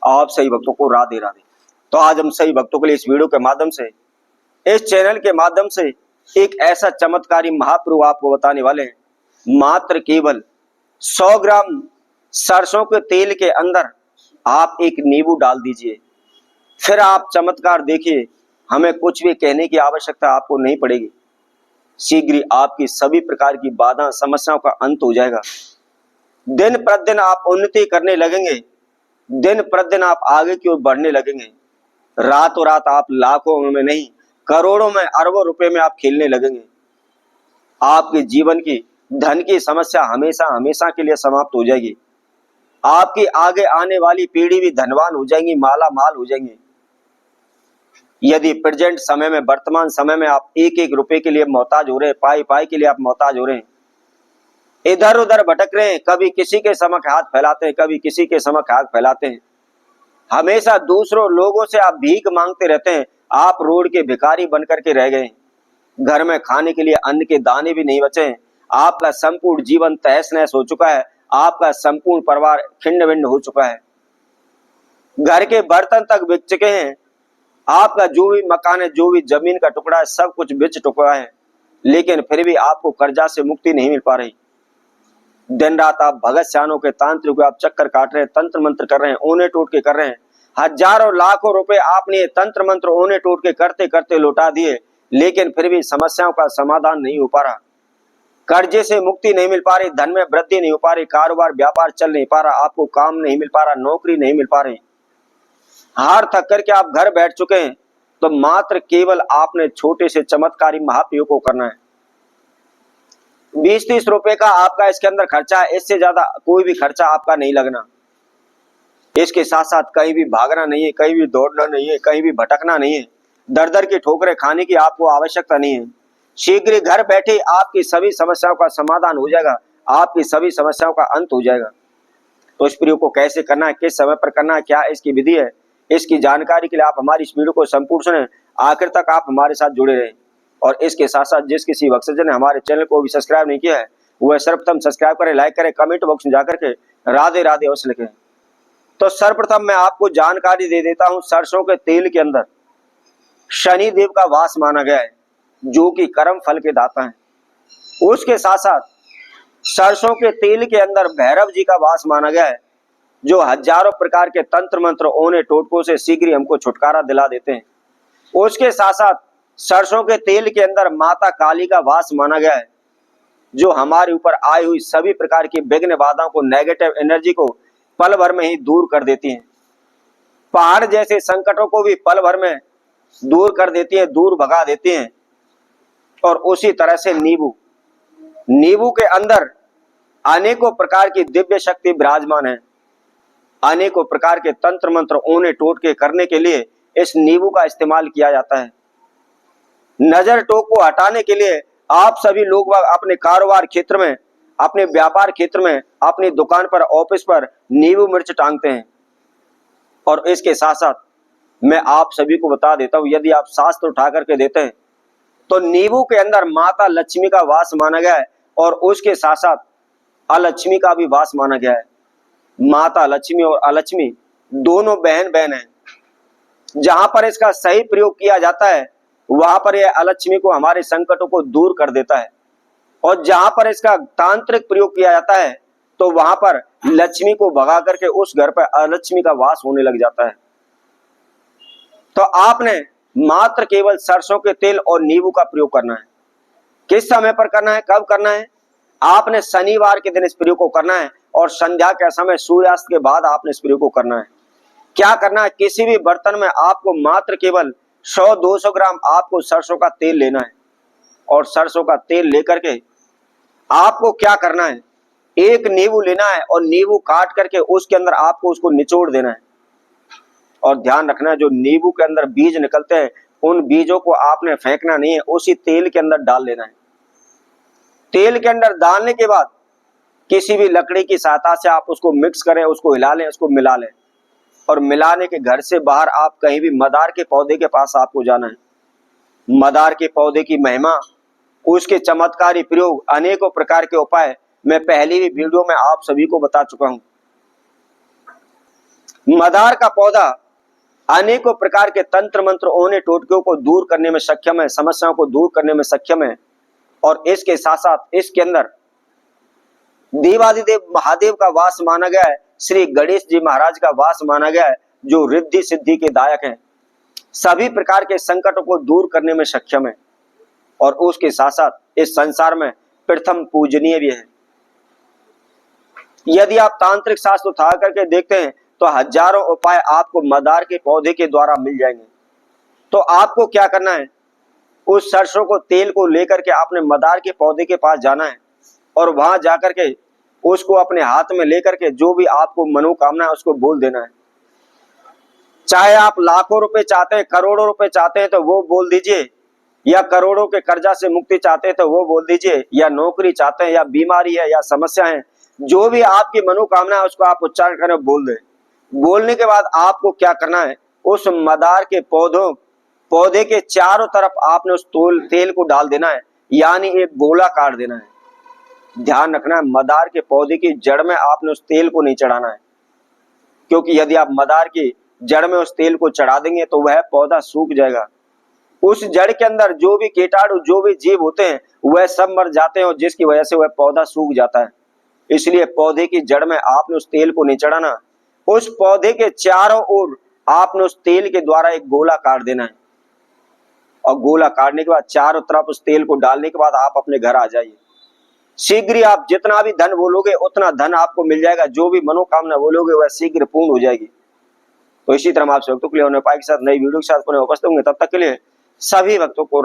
आप सही भक्तों को राधे राधे। तो आज हम सही भक्तों के लिए इस वीडियो के माध्यम से, इस चैनल के माध्यम से एक ऐसा चमत्कारी महाप्रभु आपको बताने वाले हैं। मात्र केवल 100 ग्राम सरसों के तेल के अंदर आप एक नींबू डाल दीजिए, फिर आप चमत्कार देखिए। हमें कुछ भी कहने की आवश्यकता आपको नहीं पड़ेगी। शीघ्र ही आपकी सभी प्रकार की बाधा समस्याओं का अंत हो जाएगा। दिन प्रतिदिन आप उन्नति करने लगेंगे, दिन प्रतिदिन आप आगे की ओर बढ़ने लगेंगे। रातों रात आप लाखों में नहीं, करोड़ों में, अरबों रुपए में आप खेलने लगेंगे। आपके जीवन की धन की समस्या हमेशा हमेशा के लिए समाप्त हो जाएगी। आपकी आगे आने वाली पीढ़ी भी धनवान हो जाएंगी, माला माल हो जाएंगे। यदि प्रेजेंट समय में, वर्तमान समय में आप एक एक रुपए के लिए मोहताज हो रहे हैं, पाई पाई के लिए आप मोहताज हो रहे हैं, इधर उधर भटक रहे हैं, कभी किसी के समक्ष हाथ फैलाते हैं, कभी किसी के समक्ष हाथ फैलाते हैं, हमेशा दूसरों लोगों से आप भीख मांगते रहते हैं। आप रोड के भिखारी बनकर के रह गए। घर में खाने के लिए अन्न के दाने भी नहीं बचे हैं। आपका संपूर्ण जीवन तहस नहस हो चुका है। आपका संपूर्ण परिवार खिंड विंड हो चुका है। घर के बर्तन तक बिक चुके हैं। आपका जो भी मकान है, जो भी जमीन का टुकड़ा है, सब कुछ बिक चुका है। लेकिन फिर भी आपको कर्जा से मुक्ति नहीं मिल पा रही। दिन रात आप भगत सियानों के, तांत्रिक को आप चक्कर काट रहे हैं, तंत्र मंत्र कर रहे हैं, ओने टोट के कर रहे हैं। हजारों लाखों रुपए आपने तंत्र मंत्र ओने टोट के करते करते लौटा दिए, लेकिन फिर भी समस्याओं का समाधान नहीं हो पा रहा। कर्जे से मुक्ति नहीं मिल पा रही, धन में वृद्धि नहीं हो पा रही, कारोबार व्यापार चल नहीं पा रहा, आपको काम नहीं मिल पा रहा, नौकरी नहीं मिल पा रही, हार थक करके आप घर बैठ चुके हैं। तो मात्र केवल आपने छोटे से चमत्कारी महाप्रयोग को करना है। 20-30 रुपए का आपका इसके अंदर खर्चा है, इससे ज्यादा कोई भी खर्चा आपका नहीं लगना। इसके साथ साथ कहीं भी भागना नहीं है, कहीं भी दौड़ना नहीं है, कहीं भी भटकना नहीं है, दर दर की ठोकरें खाने की आपको आवश्यकता नहीं है। शीघ्र घर बैठे आपकी सभी समस्याओं का समाधान हो जाएगा, आपकी सभी समस्याओं का अंत हो जाएगा। तो इस प्रयोग को कैसे करना है, किस समय पर करना है, क्या इसकी विधि है, इसकी जानकारी के लिए आप हमारी इस वीडियो को संपूर्ण सुने, आखिर तक आप हमारे साथ जुड़े रहें। और इसके साथ साथ जिस किसी भक्तजन ने हमारे चैनल को भी सब्सक्राइब नहीं किया है, वह सर्वप्रथम सब्सक्राइब करें, लाइक करें, कमेंट बॉक्स में जाकर के राधे राधे अवश्य लिखें। तो सर्वप्रथम मैं आपको जानकारी दे देता हूं। सरसों के तेल के अंदर शनि देव का वास माना गया है, जो कि कर्म फल के दाता हैं। उसके साथ साथ सरसों के तेल के अंदर भैरव जी का वास माना गया है, जो हजारों प्रकार के तंत्र मंत्र, ओने टोटकों से शीघ्र हमको छुटकारा दिला देते हैं। उसके साथ साथ सरसों के तेल के अंदर माता काली का वास माना गया है, जो हमारे ऊपर आई हुई सभी प्रकार की विघ्न बाधाओं को, नेगेटिव एनर्जी को पल भर में ही दूर कर देती हैं। पहाड़ जैसे संकटों को भी पल भर में दूर कर देती है, दूर भगा देती हैं। और उसी तरह से नींबू के अंदर अनेकों प्रकार की दिव्य शक्ति विराजमान है। अनेकों प्रकार के तंत्र मंत्र, ओने टोटके करने के लिए इस नींबू का इस्तेमाल किया जाता है। नजर टोक को हटाने के लिए आप सभी लोग अपने कारोबार क्षेत्र में, अपने व्यापार क्षेत्र में, अपनी दुकान पर, ऑफिस पर नींबू मिर्च टांगते हैं। और इसके साथ साथ मैं आप सभी को बता देता हूं, यदि आप शास्त्र उठा करके देते हैं तो नींबू के अंदर माता लक्ष्मी का वास माना गया है, और उसके साथ साथ अलक्ष्मी का भी वास माना गया है। माता लक्ष्मी और अलक्ष्मी दोनों बहन बहन हैं। जहां पर इसका सही प्रयोग किया जाता है, वहां पर यह अलक्ष्मी को, हमारे संकटों को दूर कर देता है। और जहां पर इसका तांत्रिक प्रयोग किया जाता है, तो वहां पर लक्ष्मी को भगा करके उस घर पर अलक्ष्मी का वास होने लग जाता है। तो आपने मात्र केवल सरसों के तेल और नींबू का प्रयोग करना है। किस समय पर करना है, कब करना है? आपने शनिवार के दिन इस प्रयोग को करना है, और संध्या के समय, सूर्यास्त के बाद आपने इस प्रयोग को करना है। क्या करना है? किसी भी बर्तन में आपको मात्र केवल 100-200 ग्राम आपको सरसों का तेल लेना है। और सरसों का तेल लेकर के आपको क्या करना है, एक नींबू लेना है, और नींबू काट करके उसके अंदर आपको उसको निचोड़ देना है। और ध्यान रखना है, जो नींबू के अंदर बीज निकलते हैं, उन बीजों को आपने फेंकना नहीं है, उसी तेल के अंदर डाल लेना है। तेल के अंदर डालने के बाद किसी भी लकड़ी की सहायता से आप उसको मिक्स करें, उसको हिला लें, उसको मिला लें। और मिलाने के घर से बाहर आप कहीं भी मदार के पौधे के पास आपको जाना है। मदार के पौधे की महिमा, उसके चमत्कारी प्रयोग, अनेकों प्रकार के उपाय मैं पहली भी वीडियो में आप सभी को बता चुका हूं। मदार का पौधा अनेकों प्रकार के तंत्र मंत्र ओने टोटकों को दूर करने में सक्षम है, समस्याओं को दूर करने में सक्षम है। और इसके साथ साथ इसके अंदर देवादिदेव महादेव का वास माना गया है, श्री गणेश जी महाराज का वास माना गया है, जो रिद्धि सिद्धि के दायक हैं, सभी प्रकार के संकटों को दूर करने में सक्षम है। और उसके साथ साथ इस संसार में प्रथम पूजनीय भी है। यदि आप तांत्रिक शास्त्र उठा करके देखते हैं तो हजारों उपाय आपको मदार के पौधे के द्वारा मिल जाएंगे। तो आपको क्या करना है, उस सरसों को तेल को लेकर के आपने मदार के पौधे के पास जाना है और वहां जाकर के उसको अपने हाथ में लेकर के जो भी आपको मनोकामना है उसको बोल देना है। चाहे आप लाखों रुपए चाहते हैं, करोड़ों रुपए चाहते हैं तो वो बोल दीजिए, या करोड़ों के कर्जा से मुक्ति चाहते हैं तो वो बोल दीजिए, या नौकरी चाहते हैं, या बीमारी है, या समस्या है, जो भी आपकी मनोकामना है उसको आप उच्चारण करें, बोल दें। बोलने के बाद आपको क्या करना है, उस मदार के पौधे के चारों तरफ आपने उस तेल को डाल देना है, यानी एक गोला काट देना है। ध्यान रखना है, मदार के पौधे की जड़ में आपने उस तेल को नहीं चढ़ाना है, क्योंकि यदि आप मदार की जड़ में उस तेल को चढ़ा देंगे तो वह पौधा सूख जाएगा। उस जड़ के अंदर जो भी कीटाणु, जो भी जीव होते हैं वह सब मर जाते हैं और जिसकी वजह से वह पौधा सूख जाता है। इसलिए पौधे की जड़ में आपने उस तेल को नहीं चढ़ाना, उस पौधे के चारों ओर आपने उस तेल के द्वारा एक गोला काट देना है। और गोला काटने के बाद चारों तरफ उस तेल को डालने के बाद आप अपने घर आ जाइए। शीघ्र ही आप जितना भी धन बोलोगे उतना धन आपको मिल जाएगा, जो भी मनोकामना बोलोगे वह शीघ्र पूर्ण हो जाएगी। तो इसी तरह हम आपसे भक्तों के लिए उपाय के साथ नई वीडियो के साथ पुनः उपस्थित होंगे। तब तक के लिए सभी भक्तों को